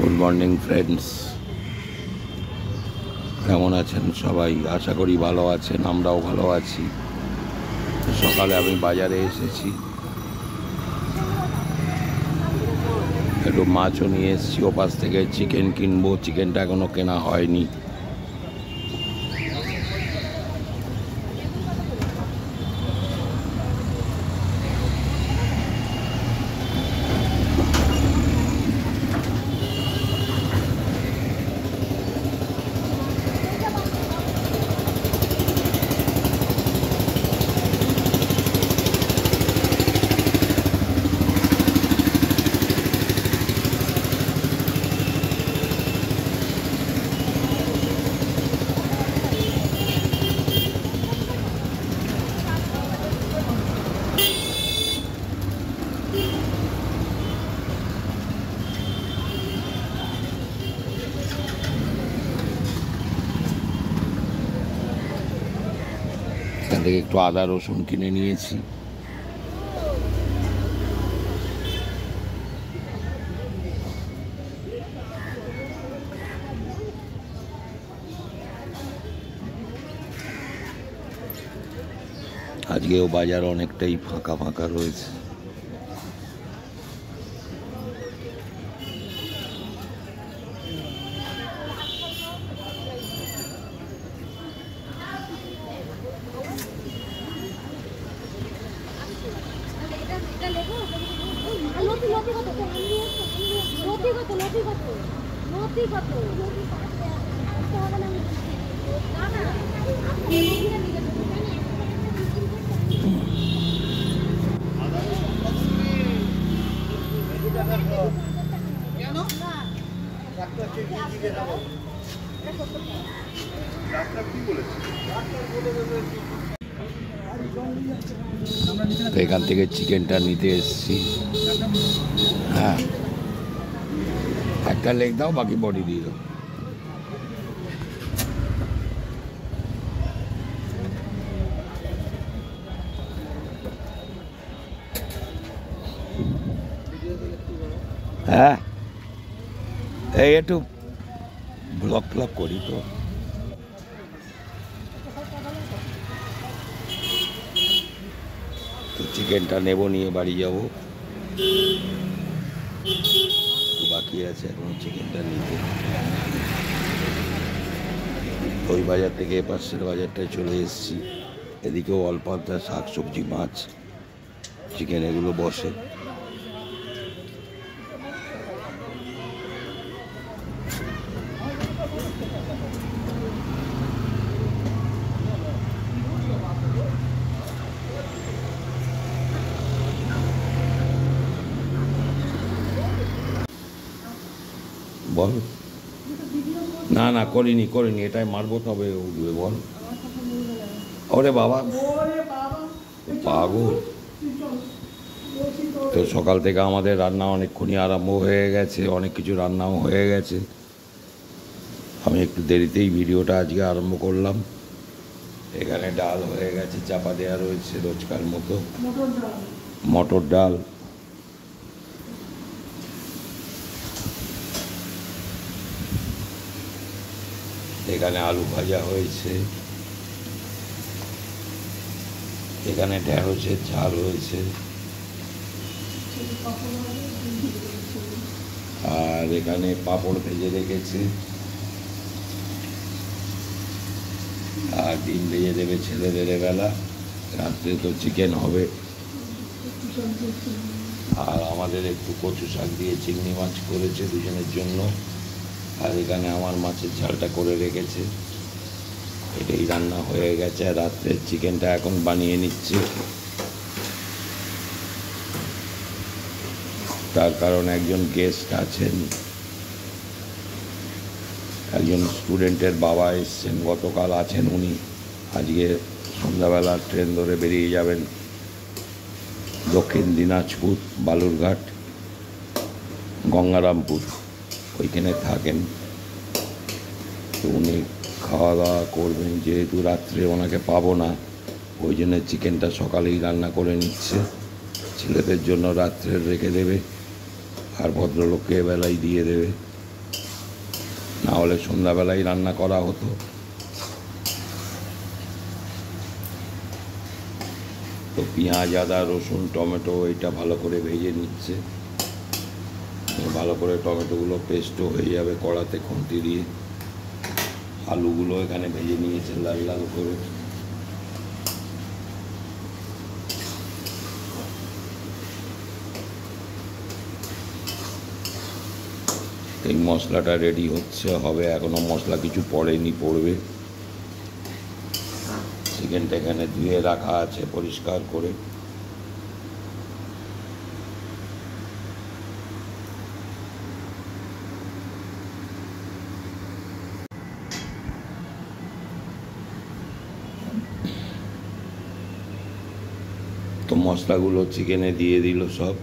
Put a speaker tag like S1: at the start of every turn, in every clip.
S1: Good morning friends, কেমন আছেন সবাই? আশা করি ভালো আছেন, আমরাও ভালো আছি। সকালে আমি বাজারে এসেছি, একটু মাছও নিয়ে এসেছি। ওপাশ থেকে চিকেন কিনবো, চিকেনটা এখনও কেনা হয়নি। এখান থেকে একটু আদা রসুন কিনে নিয়েছি। আজকেও বাজার অনেকটাই ফাঁকা ফাঁকা রয়েছে। তো এখান থেকে চিকেনটা নিতে এসেছি। হ্যাঁ, একটা লেগ দাও, বাকি বডি দিয়ে দাও। হ্যাঁ, এই একটু ব্লক ফ্লক করি তো। চিকেনটা নেব, নিয়ে বাড়ি যাব। বাকি আছে এখন চিকেনটা নিতে। ওই বাজার থেকে পাশের বাজারটায় চলে এসেছি। এদিকেও অল্প শাক সবজি, মাছ, চিকেন এগুলো বসে। বল। না না, করিনি, এটাই মারবো, তবে উঠবে। বল। ওরে বাবা, পাগল। তো সকাল থেকে আমাদের রান্না অনেকক্ষণই আরম্ভ হয়ে গেছে, অনেক কিছু রান্নাও হয়ে গেছে। আমি একটু দেরিতেই ভিডিওটা আজকে আরম্ভ করলাম। এখানে ডাল হয়ে গেছে, চাপা দেওয়া রয়েছে রোজকার মতো, মটর ডাল। এখানে আলু ভাজা হয়েছে, এখানে ঢেঁড়সের ঝাল হয়েছে, আর এখানে পাঁপড় ভেজে রেখেছে, আর ডিম ভেজে দেবে ছেলেদের বেলা। রাত্রে তো চিকেন হবে। আর আমাদের একটু কচু শাক দিয়ে চিংড়ি মাছ করেছে দুজনের জন্য। আর এখানে আমার মাছের ঝালটা করে রেখেছে। এটাই রান্না হয়ে গেছে। রাত্রের চিকেনটা এখন বানিয়ে নিচ্ছে, তার কারণ একজন গেস্ট আছেন, একজন স্টুডেন্টের বাবা এসছেন, গতকাল আছেন উনি। আজকে সন্ধ্যাবেলা ট্রেন ধরে বেরিয়ে যাবেন দক্ষিণ দিনাজপুর, বালুরঘাট, গঙ্গারামপুর, ওইখানে থাকেন। তো উনি খাওয়া দাওয়া করবেন, যেহেতু রাত্রে ওনাকে পাবো না, ওই জন্য চিকেনটা সকালেই রান্না করে নিচ্ছে। ছেলেদের জন্য রাত্রে রেখে দেবে, আর ভদ্রলোককে এবেলায় দিয়ে দেবে। না হলে সন্ধ্যাবেলায় রান্না করা হতো। তো পেঁয়াজ, আদা, রসুন, টমেটো এটা ভালো করে ভেজে নিচ্ছে। ভালো করে টমেটোগুলো পেস্টও হয়ে যাবে কড়াতে খুন্তি দিয়ে। আলুগুলো এখানে ভেজে নিয়েছে লাল লাল করে। এই মশলাটা রেডি হবে, এখনো মশলা কিছু পড়েনি, পড়বে। চিকেনটা এখানে ধুয়ে রাখা আছে পরিষ্কার করে। তো মশলাগুলো চিকেনে দিয়ে দিল সব,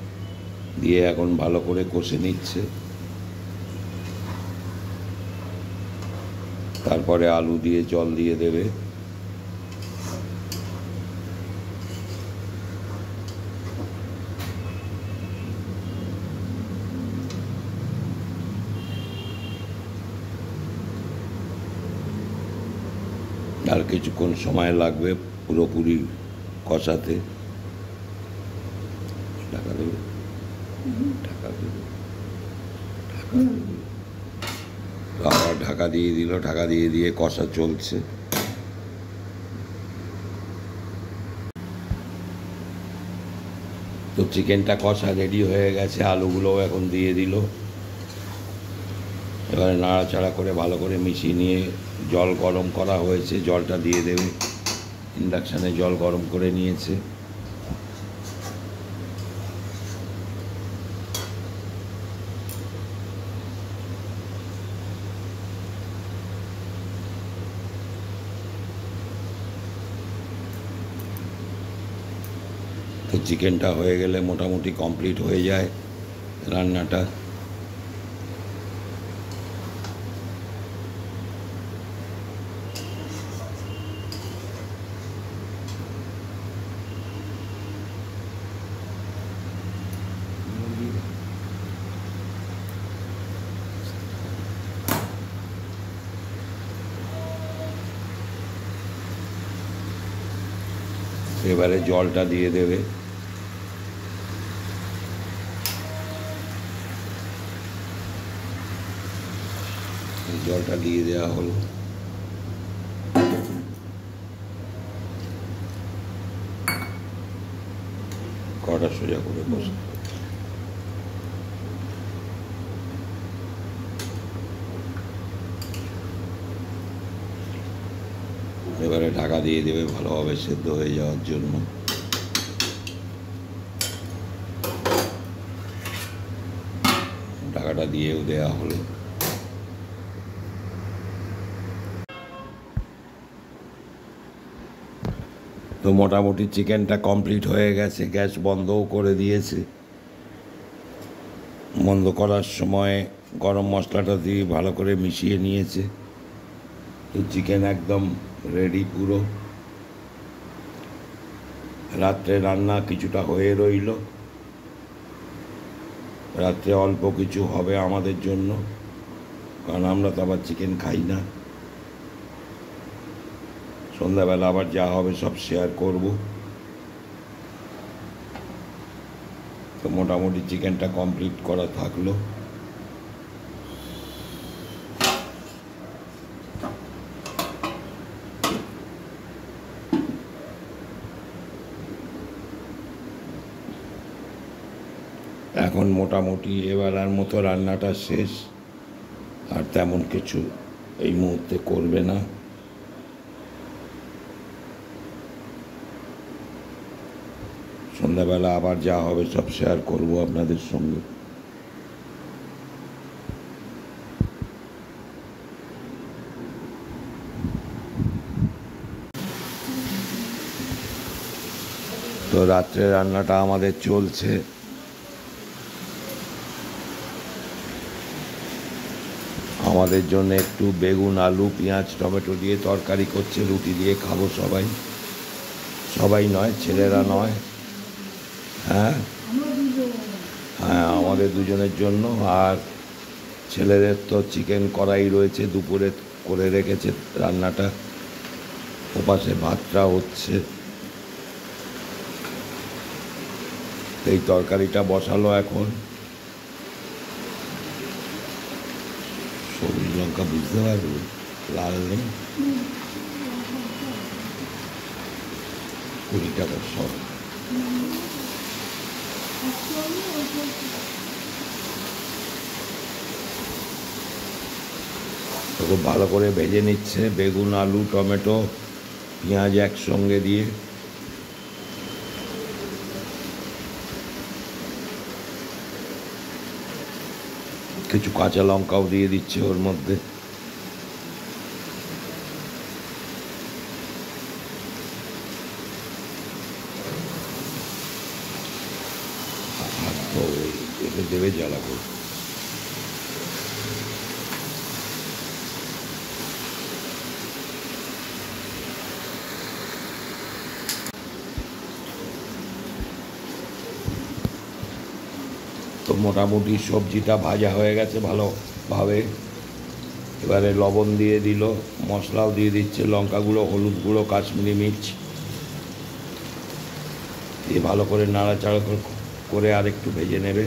S1: দিয়ে এখন ভালো করে কষে নিচ্ছে। তারপরে আলু দিয়ে জল দিয়ে দেবে। আর কিছুক্ষণ সময় লাগবে পুরোপুরি কষাতে। ঢাকা দেবে, ঢাকা দেবে, ঢাকা দেবে। আবার ঢাকা দিয়ে দিল, ঢাকা দিয়ে কষা চলছে। তো চিকেনটা কষা রেডি হয়ে গেছে, আলুগুলোও এখন দিয়ে দিল। এবারে নাড়াচাড়া করে ভালো করে মিশিয়ে নিয়ে জল গরম করা হয়েছে, জলটা দিয়ে দেবে। ইন্ডাকশানে জল গরম করে নিয়েছে। তো চিকেনটা হয়ে গেলে মোটামুটি কমপ্লিট হয়ে যায় রান্নাটা। এবারে জলটা দিয়ে দেবে। জলটা দিয়ে দেওয়া হলো। কড়া সোজা করে বসে এবারে ঢাকা দিয়ে দেবে ভালোভাবে সেদ্ধ হয়ে যাওয়ার জন্য। ঢাকাটা দিয়েও দেওয়া হলো। তো মোটামুটি চিকেনটা কমপ্লিট হয়ে গেছে, গ্যাস বন্ধও করে দিয়েছে। বন্ধ করার সময় গরম মশলাটা দিয়ে ভালো করে মিশিয়ে নিয়েছে। তো চিকেন একদম রেডি পুরো। রাত্রে রান্না কিছুটা হয়ে রইল, রাত্রে অল্প কিছু হবে আমাদের জন্য, কারণ আমরা তো আবার চিকেন খাই না। সন্ধ্যাবেলা আবার যা হবে সব শেয়ার করব। তো মোটামুটি চিকেনটা কমপ্লিট করা থাকলো। এখন মোটামুটি এবেলার মতো রান্নাটা শেষ, আর তেমন কিছু এই মুহূর্তে করবে না। সন্ধ্যাবেলা আবার যা হবে সব শেয়ার করব আপনাদের সঙ্গে। তো রাত্রে রান্নাটা আমাদের চলছে। আমাদের জন্য একটু বেগুন, আলু, পেঁয়াজ, টমেটো দিয়ে তরকারি করছে, রুটি দিয়ে খাবো সবাই। সবাই নয়, ছেলেরা নয়, হ্যাঁ হ্যাঁ, আমাদের দুজনের জন্য। আর ছেলেদের তো চিকেন কড়াই রয়েছে, দুপুরে করে রেখেছে রান্নাটা, ওপাশে ভাতটা হচ্ছে। এই তরকারিটা বসালো এখন। সবুজ লঙ্কা বুঝতে পারবে, লাল নেই, 20 টাকা সব। খুব ভালো করে ভেজে নিচ্ছে, বেগুন, আলু, টমেটো, পেঁয়াজ একসঙ্গে দিয়ে। কিছু কাঁচা লঙ্কাও দিয়ে দিচ্ছে ওর মধ্যে। তো এতে দেবে জ্বালা করে। তো মোটামুটি সবজিটা ভাজা হয়ে গেছে ভালোভাবে। এবারে লবণ দিয়ে দিল, মশলাও দিয়ে দিচ্ছে, লঙ্কা গুঁড়ো, হলুদ গুঁড়ো, কাশ্মীরি মির্চ দিয়ে ভালো করে নাড়াচাড়া করে আর একটু ভেজে নেবে।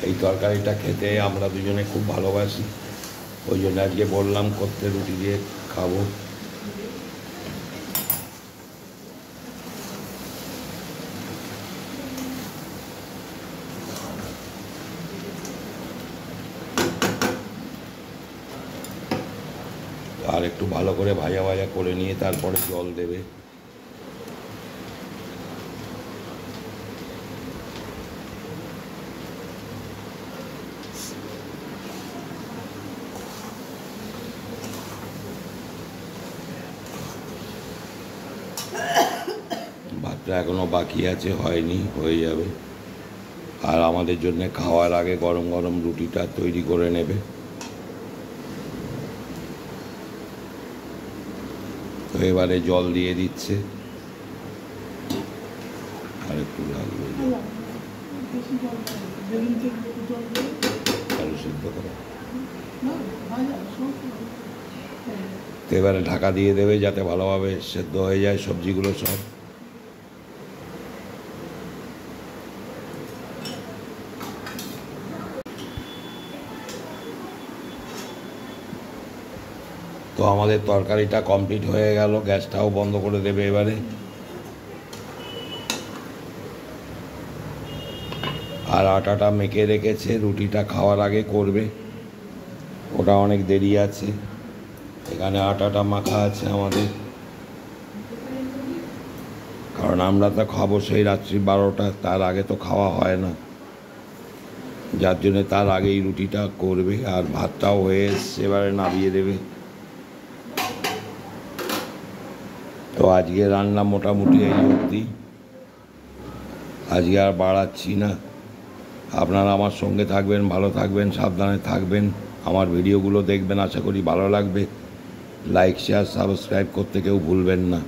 S1: এই তরকারিটা খেতে আমরা দুজনে খুব ভালোবাসি, ওই জন্য আজকে বললাম করতে, রুটি দিয়ে খাবো। আর একটু ভালো করে ভাজা ভাজা করে নিয়ে তারপরে জল দেবে। ভাতটা এখনো বাকি আছে, হয়নি, হয়ে যাবে। আর আমাদের জন্য খাওয়ার আগে গরম গরম রুটিটা তৈরি করে নেবে। তো এবারে জল দিয়ে দিচ্ছে, আর একটু লাগবে আলু সিদ্ধ করা। তো এবারে ঢাকা দিয়ে দেবে যাতে ভালোভাবে সেদ্ধ হয়ে যায় সবজিগুলো সব। তো আমাদের তরকারিটা কমপ্লিট হয়ে গেল, গ্যাসটাও বন্ধ করে দেবে এবারে। আর আটাটা মেখে রেখেছে, রুটিটা খাওয়ার আগে করবে, ওটা অনেক দেরি আছে। এখানে আটাটা মাখা আছে আমাদের, কারণ আমরা তো খাবো সেই রাত্রি 12টা, তার আগে তো খাওয়া হয় না, যার জন্য তার আগেই রুটিটা করবে। আর ভাতটাও হয়ে এসছে, এবারে নামিয়ে দেবে। তো আজকে রান্না মোটামুটি এই অবধি, আজকে আর বাড়াচ্ছি না। আপনারা আমার সঙ্গে থাকবেন, ভালো থাকবেন, সাবধানে থাকবেন, আমার ভিডিওগুলো দেখবেন, আশা করি ভালো লাগবে। লাইক, শেয়ার, সাবস্ক্রাইব করতে কেউ ভুলবেন না।